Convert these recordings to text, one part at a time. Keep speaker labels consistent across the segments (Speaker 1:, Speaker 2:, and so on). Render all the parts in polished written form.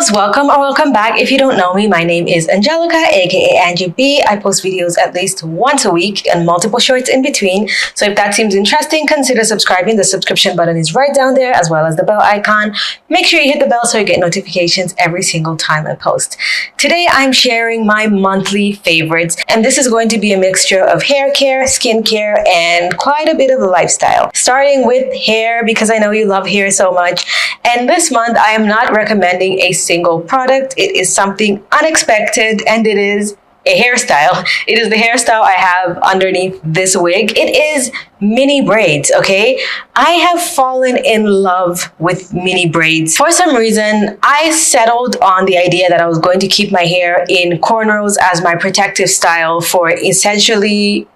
Speaker 1: Girls, welcome or welcome back. If you don't know me, my name is Angelica, aka Angie B. I post videos at least once a week and multiple shorts in between. So if that seems interesting, consider subscribing. The subscription button is right down there, as well as the bell icon. Make sure you hit the bell so you get notifications every single time I post. Today I'm sharing my monthly favorites, and this is going to be a mixture of hair care, skin care, and quite a bit of a lifestyle. Starting with hair, because I know you love hair so much. And this month I am not recommending a single product. It is something unexpected, and it is a hairstyle. It is the hairstyle I have underneath this wig. It is mini braids, okay? I have fallen in love with mini braids. For some reason, I settled on the idea that I was going to keep my hair in cornrows as my protective style for essentially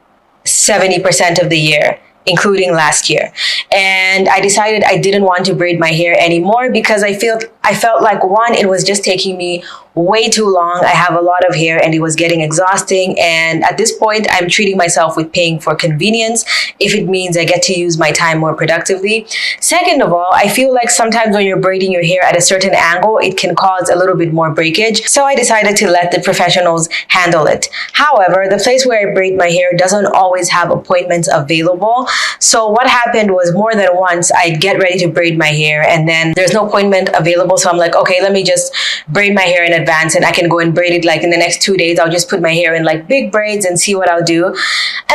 Speaker 1: 70% of the year, including last year. And I decided I didn't want to braid my hair anymore because I felt like, one, it was just taking me way too long. I have a lot of hair and it was getting exhausting. And at this point, I'm treating myself with paying for convenience if it means I get to use my time more productively. Second of all, I feel like sometimes when you're braiding your hair at a certain angle, it can cause a little bit more breakage. So I decided to let the professionals handle it. However, the place where I braid my hair doesn't always have appointments available. So what happened was, more than once, I'd get ready to braid my hair and then there's no appointment available. So I'm like, okay, let me just braid my hair in advance and I can go and braid it like in the next 2 days. I'll just put my hair in like big braids and see what I'll do.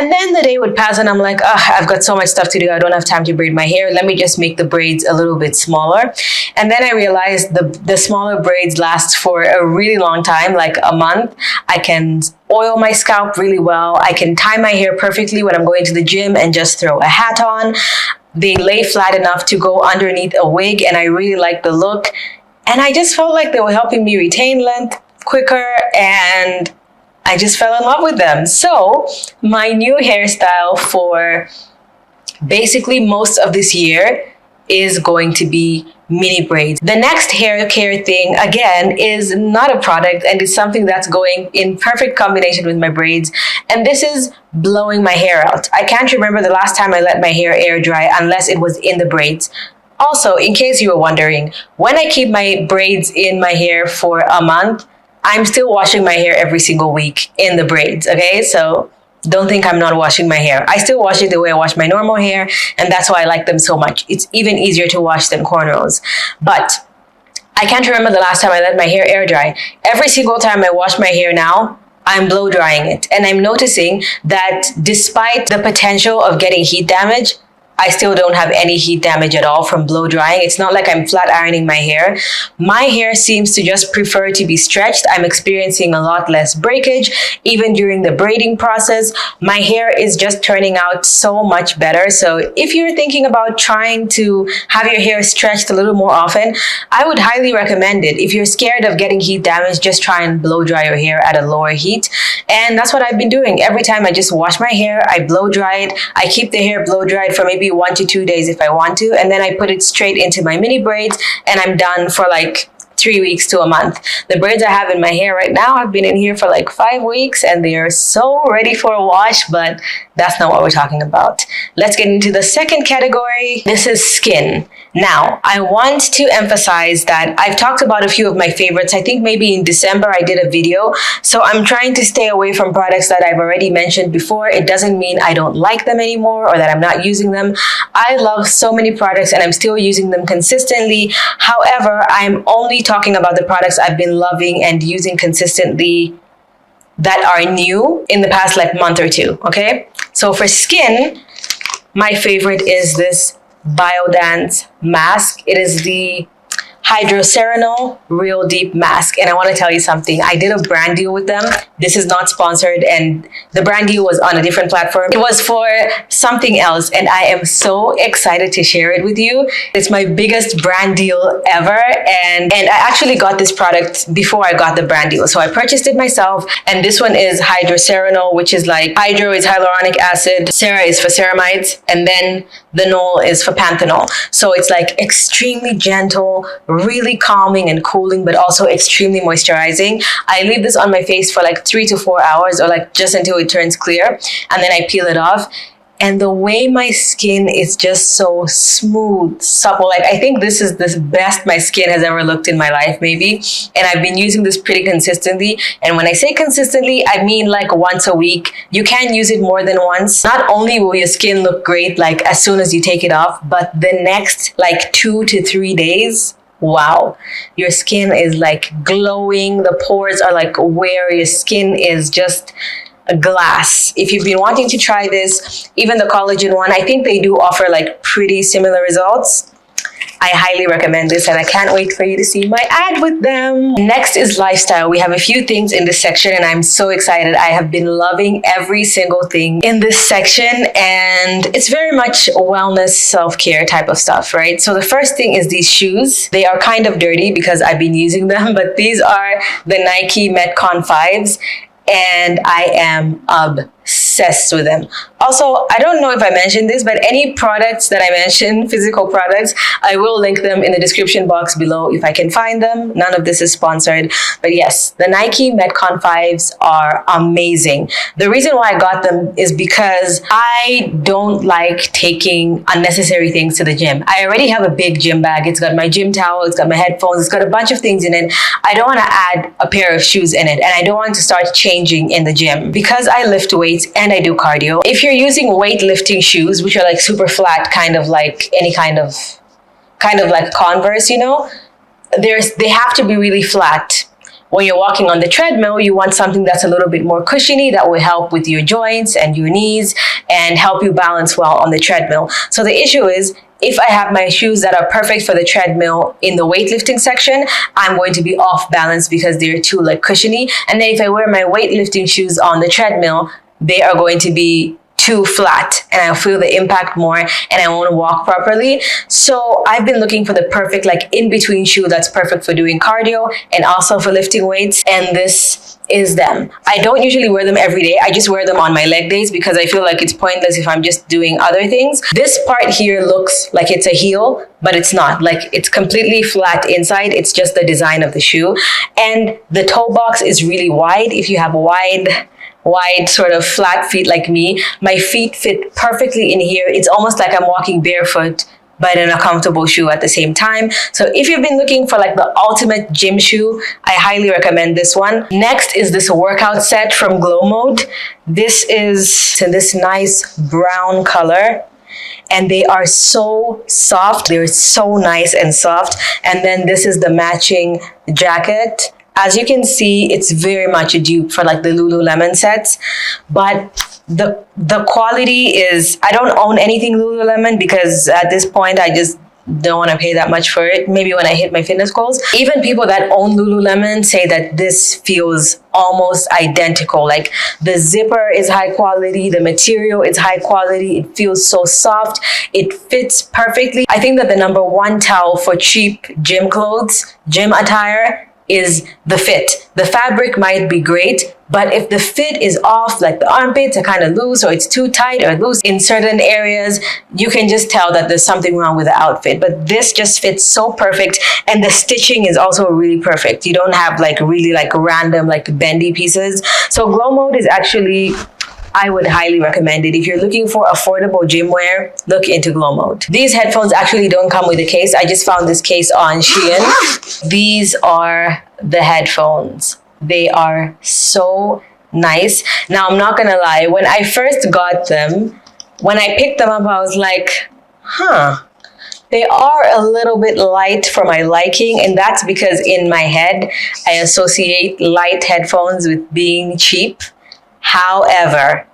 Speaker 1: And then the day would pass and I'm like, I've got so much stuff to do. I don't have time to braid my hair. Let me just make the braids a little bit smaller. And then I realized the smaller braids last for a really long time, like a month. I can oil my scalp really well. I can tie my hair perfectly when I'm going to the gym and just throw a hat on. They lay flat enough to go underneath a wig, and I really like the look. And I just felt like they were helping me retain length quicker, and I just fell in love with them. So my new hairstyle for basically most of this year is going to be mini braids. The next hair care thing, again, is not a product, and it's something that's going in perfect combination with my braids, and this is blowing my hair out. I can't remember the last time I let my hair air dry unless it was in the braids. Also, in case you were wondering, when I keep my braids in my hair for a month, I'm still washing my hair every single week in the braids, okay? So don't think I'm not washing my hair. I still wash it the way I wash my normal hair, and that's why I like them so much. It's even easier to wash than cornrows. But I can't remember the last time I let my hair air dry. Every single time I wash my hair now, I'm blow drying it. And I'm noticing that despite the potential of getting heat damage, I still don't have any heat damage at all from blow drying. It's not like I'm flat ironing my hair. My hair seems to just prefer to be stretched. I'm experiencing a lot less breakage. Even during the braiding process, my hair is just turning out so much better. So if you're thinking about trying to have your hair stretched a little more often, I would highly recommend it. If you're scared of getting heat damage, just try and blow dry your hair at a lower heat. And that's what I've been doing. Every time I just wash my hair, I blow dry it. I keep the hair blow dried for maybe 1 to 2 days if I want to, and then I put it straight into my mini braids, and I'm done for like 3 weeks to a month. The braids I have in my hair right now have been in here for like 5 weeks, and they are so ready for a wash, but that's not what we're talking about. Let's get into the second category. This is skin. Now, I want to emphasize that I've talked about a few of my favorites. I think maybe in December I did a video. So I'm trying to stay away from products that I've already mentioned before. It doesn't mean I don't like them anymore or that I'm not using them. I love so many products and I'm still using them consistently. However, I'm only talking about the products I've been loving and using consistently that are new in the past like month or two, okay? So for skin, my favorite is this Biodance mask. It is the Hydroceranol Real Deep Mask, and I want to tell you something. I did a brand deal with them. This is not sponsored, and the brand deal was on a different platform. It was for something else, and I am so excited to share it with you. It's my biggest brand deal ever, and I actually got this product before I got the brand deal. So I purchased it myself, and this one is Hydroceranol, which is like hydro is hyaluronic acid, cera is for ceramides, and then the nol is for panthenol. So it's like extremely gentle, really calming and cooling, but also extremely moisturizing. I leave this on my face for like 3 to 4 hours, or like just until it turns clear, and then I peel it off. and the way my skin is just so smooth, supple. Like, I think this is the best my skin has ever looked in my life, maybe. And I've been using this pretty consistently. And when I say consistently, I mean like once a week. You can use it more than once. Not only will your skin look great like as soon as you take it off, but the next like 2 to 3 days, wow, your skin is like glowing. The pores are like where your skin is just a glass. If you've been wanting to try this, even the collagen one, I think they do offer like pretty similar results. I highly recommend this, and I can't wait for you to see my ad with them. Next is lifestyle. We have a few things in this section, and I'm so excited. I have been loving every single thing in this section, and it's very much wellness, self-care type of stuff, right? So the first thing is these shoes. They are kind of dirty because I've been using them, but these are the Nike Metcon 5s, and I am obsessed with them. Also, I don't know if I mentioned this, but any products that I mention, physical products, I will link them in the description box below if I can find them. None of this is sponsored, but yes, the Nike Metcon 5s are amazing. The reason why I got them is because I don't like taking unnecessary things to the gym. I already have a big gym bag. It's got my gym towel, it's got my headphones, it's got a bunch of things in it. I don't want to add a pair of shoes in it, and I don't want to start changing in the gym. Because I lift weights and I do cardio, if you're using weightlifting shoes, which are like super flat, kind of like any kind of like Converse, you know, they have to be really flat. When you're walking on the treadmill, you want something that's a little bit more cushiony that will help with your joints and your knees and help you balance well on the treadmill. So the issue is, if I have my shoes that are perfect for the treadmill in the weightlifting section, I'm going to be off balance because they're too like cushiony. And then if I wear my weightlifting shoes on the treadmill, they are going to be too flat and I'll feel the impact more and I won't walk properly. So I've been looking for the perfect like in-between shoe that's perfect for doing cardio and also for lifting weights, and this is them. I don't usually wear them every day. I just wear them on my leg days because I feel like it's pointless if I'm just doing other things. This part here looks like it's a heel, but it's not. Like, it's completely flat inside. It's just the design of the shoe. And the toe box is really wide. If you have wide sort of flat feet like me, my feet fit perfectly in here. It's almost like I'm walking barefoot but in a comfortable shoe at the same time. So if you've been looking for like the ultimate gym shoe, I highly recommend this one. Next is this workout set from Glowmode. This is in this nice brown color, and they are so soft. They're so nice and soft. And then this is the matching jacket. As you can see, it's very much a dupe for like the Lululemon sets, but the quality is, I don't own anything Lululemon because at this point I just don't want to pay that much for it. Maybe when I hit my fitness goals. Even people that own Lululemon say that this feels almost identical. Like, the zipper is high quality, the material is high quality, it feels so soft, it fits perfectly. I think that the number one tell for cheap gym clothes, gym attire, is the fit. The fabric might be great, but if the fit is off, like the armpits are kind of loose or it's too tight or loose in certain areas, you can just tell that there's something wrong with the outfit. But this just fits so perfect, and the stitching is also really perfect. You don't have like really like random like bendy pieces. So Glowmode is actually, I would highly recommend it. If you're looking for affordable gym wear, look into Glowmode. These headphones actually don't come with a case. I just found this case on Shein. These are the headphones. They are so nice. Now, I'm not gonna lie, when I first got them, when I picked them up, I was like, they are a little bit light for my liking, and that's because in my head, I associate light headphones with being cheap. However,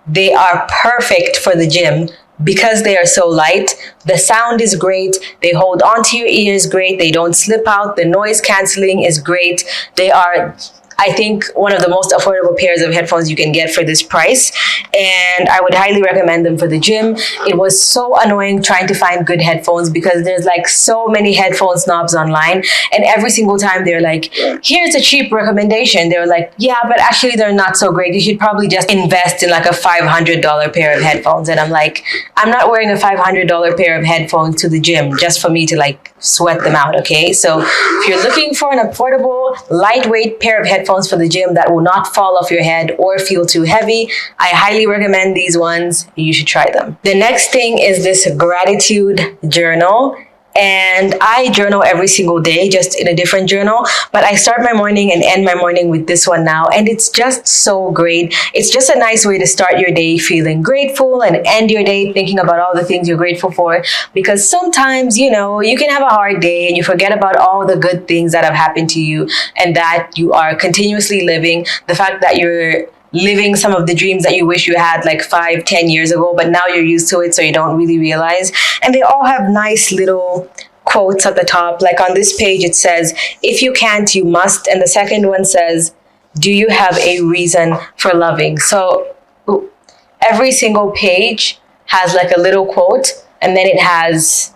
Speaker 1: they are perfect for the gym because they are so light. The sound is great. They hold onto your ears great. They don't slip out. The noise canceling is great. They are, I think, one of the most affordable pairs of headphones you can get for this price, and I would highly recommend them for the gym. It was so annoying trying to find good headphones because there's like so many headphone snobs online, and every single time they're like, here's a cheap recommendation. They're like, yeah, but actually they're not so great. You should probably just invest in like a $500 pair of headphones. And I'm like, I'm not wearing a $500 pair of headphones to the gym just for me to like sweat them out, okay? So if you're looking for an affordable, lightweight pair of headphones for the gym that will not fall off your head or feel too heavy, I highly recommend these ones. You should try them. The next thing is this gratitude journal. And I journal every single day, just in a different journal. But I start my morning and end my morning with this one now. And it's just so great. It's just a nice way to start your day feeling grateful and end your day thinking about all the things you're grateful for. Because sometimes, you know, you can have a hard day and you forget about all the good things that have happened to you and that you are continuously living. The fact that you're living some of the dreams that you wish you had like 5-10 years ago, but now you're used to it, so you don't really realize. And they all have nice little quotes at the top. Like on this page, it says, if you can't, you must. And the second one says, do you have a reason for loving? So every single page has like a little quote, and then it has,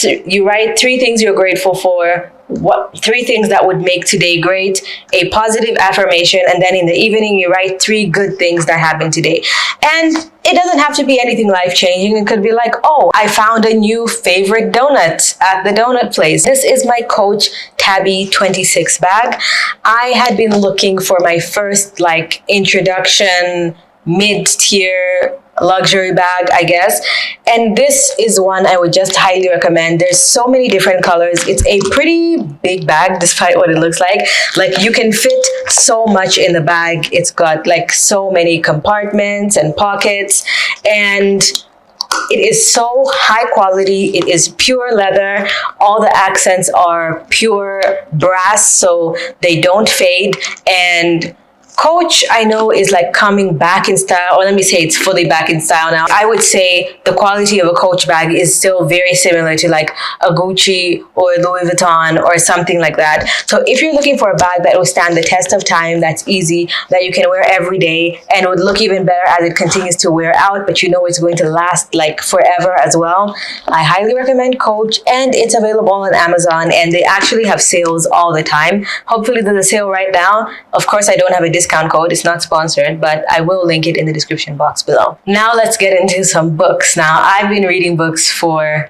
Speaker 1: you write 3 things you're grateful for, 3 things that would make today great, a positive affirmation, and then in the evening you write 3 good things that happened today. And it doesn't have to be anything life-changing. It could be like, oh, I found a new favorite donut at the donut place. This is my Coach Tabby 26 bag. I had been looking for my first like introduction mid-tier luxury bag, I guess. And this is one I would just highly recommend. There's so many different colors. It's a pretty big bag despite what it looks like. Like you can fit so much in the bag. It's got like so many compartments and pockets, and it is so high quality. It is pure leather. All the accents are pure brass, so they don't fade. And Coach, I know, is like coming back in style, or let me say it's fully back in style now. I would say the quality of a Coach bag is still very similar to like a Gucci or a Louis Vuitton or something like that. So if you're looking for a bag that will stand the test of time, that's easy, that you can wear every day and would look even better as it continues to wear out, but you know it's going to last like forever as well, I highly recommend Coach. And it's available on Amazon, and they actually have sales all the time. Hopefully there's a sale right now. Of course, I don't have a discount code. It's not sponsored, but I will link it in the description box below. Now let's get into some books. Now, I've been reading books for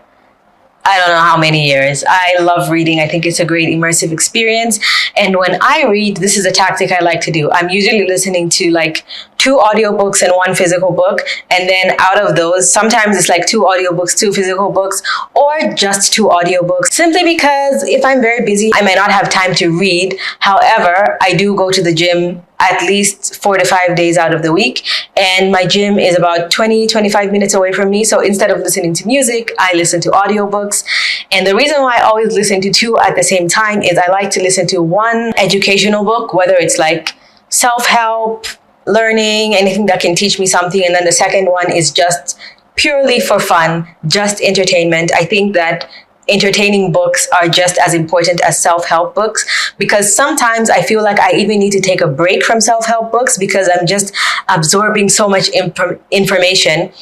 Speaker 1: I don't know how many years. I love reading. I think it's a great immersive experience. And when I read, this is a tactic I like to do. I'm usually listening to like 2 audiobooks and 1 physical book. And then out of those, sometimes it's like 2 audiobooks, 2 physical books, or just 2 audiobooks. Simply because if I'm very busy, I might not have time to read. However, I do go to the gym at least 4 to 5 days out of the week. And my gym is about 20-25 minutes away from me. So instead of listening to music, I listen to audiobooks. And the reason why I always listen to 2 at the same time is I like to listen to 1 educational book, whether it's like self-help, learning, anything that can teach me something. And then the second one is just purely for fun, just entertainment. I think that entertaining books are just as important as self-help books, because sometimes I feel like I even need to take a break from self-help books because I'm just absorbing so much information,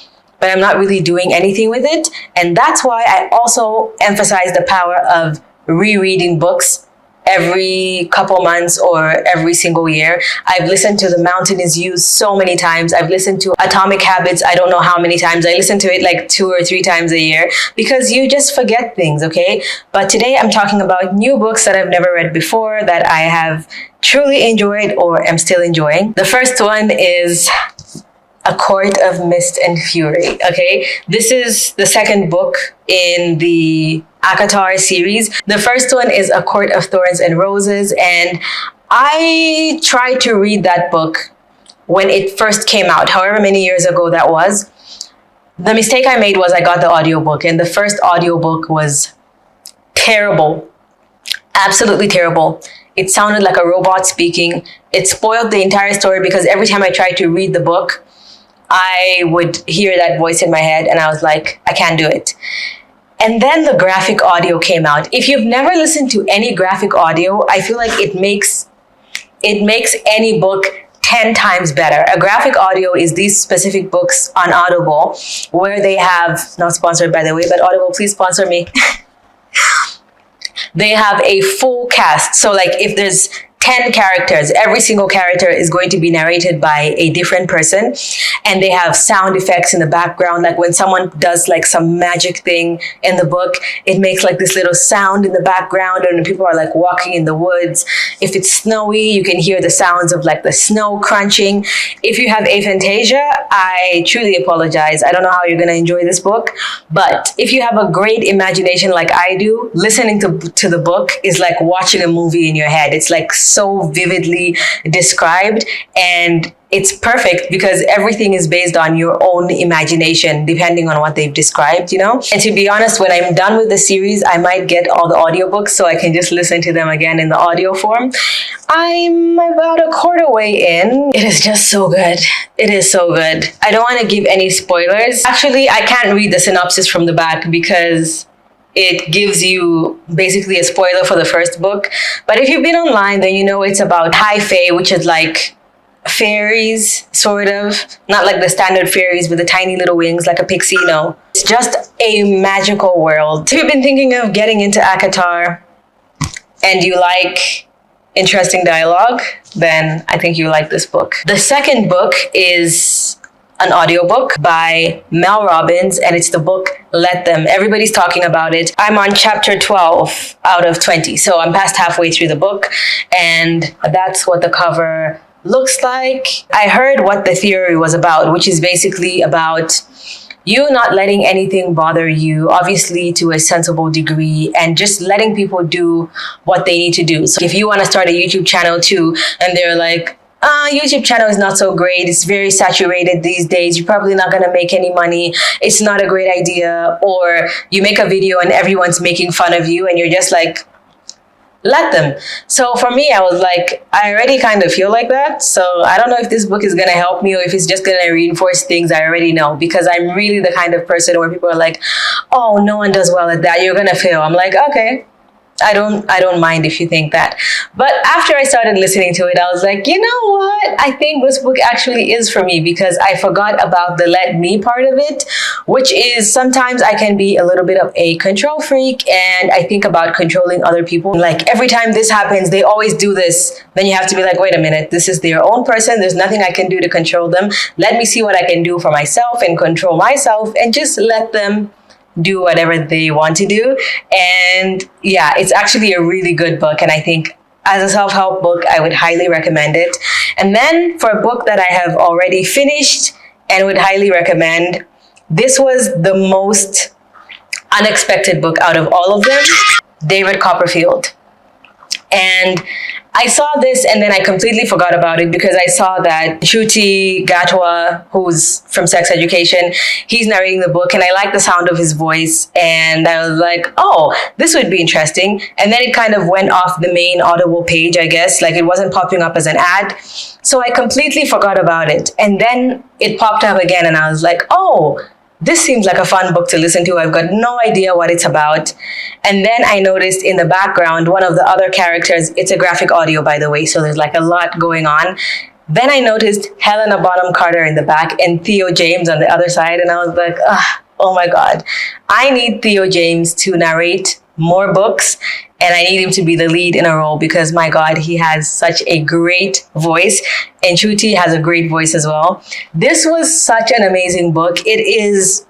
Speaker 1: but I'm not really doing anything with it. And that's why I also emphasize the power of rereading books every couple months or every single year. I've listened to The Mountain is You so many times. I've listened to Atomic Habits I don't know how many times. I listen to it like 2 or 3 times a year because you just forget things, okay? But today I'm talking about new books that I've never read before that I have truly enjoyed or am still enjoying. The first one is A Court of Mist and Fury, okay? This is the second book in the ACOTAR series. The first one is A Court of Thorns and Roses, and I tried to read that book when it first came out, however many years ago that was. The mistake I made was I got the audiobook, and the first audiobook was terrible. Absolutely terrible. It sounded like a robot speaking. It spoiled the entire story because every time I tried to read the book, I would hear that voice in my head and I was like, I can't do it. And then the graphic audio came out. If you've never listened to any graphic audio, I feel like it makes any book 10 times better. A graphic audio is these specific books on Audible where they have, not sponsored by the way, but Audible, please sponsor me. They have a full cast. So like if there's 10 characters. Every single character is going to be narrated by a different person, and they have sound effects in the background. Like when someone does like some magic thing in the book, it makes like this little sound in the background, and people are like walking in the woods. If it's snowy, you can hear the sounds of like the snow crunching. If you have aphantasia, I truly apologize. I don't know how you're going to enjoy this book, but if you have a great imagination like I do, listening to the book is like watching a movie in your head. It's like so vividly described, and it's perfect because everything is based on your own imagination depending on what they've described, you know? And to be honest, when I'm done with the series, I might get all the audiobooks so I can just listen to them again in the audio form. I'm about a quarter way in. It is just so good. It is so good. I don't want to give any spoilers. Actually, I can't read the synopsis from the back because it gives you basically a spoiler for the first book. But if you've been online, then you know it's about high fae, which is like fairies, sort of. Not like the standard fairies with the tiny little wings like a pixie, no. It's just a magical world. If you've been thinking of getting into ACOTAR and you like interesting dialogue, then I think you like this book. The second book is an audiobook by Mel Robbins, and it's the book Let Them. Everybody's talking about it. I'm on chapter 12 out of 20, so I'm past halfway through the book, and that's what the cover looks like. I heard what the theory was about, which is basically about you not letting anything bother you, obviously to a sensible degree, and just letting people do what they need to do. So if you want to start a YouTube channel too, and they're like, YouTube channel is not so great, it's very saturated these days, you're probably not going to make any money, it's not a great idea, or you make a video and everyone's making fun of you and you're just like, let them. So for me, I was like, I already kind of feel like that. So I don't know if this book is going to help me or if it's just going to reinforce things I already know, because I'm really the kind of person where people are like, oh, no one does well at that, you're going to fail. I'm like, okay, I don't mind if you think that. But after I started listening to it, I was like, you know what? I think this book actually is for me, because I forgot about the let me part of it, which is sometimes I can be a little bit of a control freak, and I think about controlling other people. Like every time this happens, they always do this. Then you have to be like, wait a minute, this is their own person. There's nothing I can do to control them. Let me see what I can do for myself and control myself, and just let them do whatever they want to do. And yeah, it's actually a really good book, and I think as a self-help book, I would highly recommend it. And then for a book that I have already finished and would highly recommend, this was the most unexpected book out of all of them, David Copperfield. And I saw this and then I completely forgot about it, because I saw that Shruti Gatwa, who's from Sex Education, he's narrating the book, and I like the sound of his voice, and I was like, oh, this would be interesting. And then it kind of went off the main Audible page, I guess, like it wasn't popping up as an ad. So I completely forgot about it. And then it popped up again, and I was like, oh, this seems like a fun book to listen to. I've got no idea what it's about. And then I noticed in the background, one of the other characters, it's a graphic audio, by the way, so there's like a lot going on. Then I noticed Helena Bonham Carter in the back and Theo James on the other side. And I was like, oh my God, I need Theo James to narrate more books, and I need him to be the lead in a role, because my God, he has such a great voice, and Shruti has a great voice as well. This was such an amazing book. It is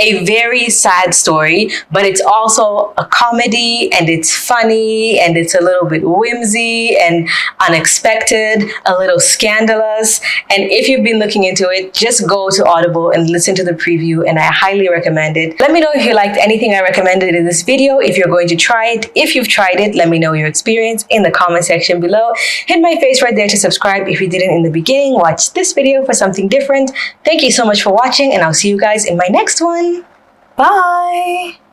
Speaker 1: a very sad story, but it's also a comedy, and it's funny, and it's a little bit whimsy and unexpected, a little scandalous. And if you've been looking into it, just go to Audible and listen to the preview, and I highly recommend it. Let me know if you liked anything I recommended in this video, if you're going to try it. If you've tried it, let me know your experience in the comment section below. Hit my face right there to subscribe if you didn't in the beginning. Watch this video for something different. Thank you so much for watching, and I'll see you guys in my next one. Bye!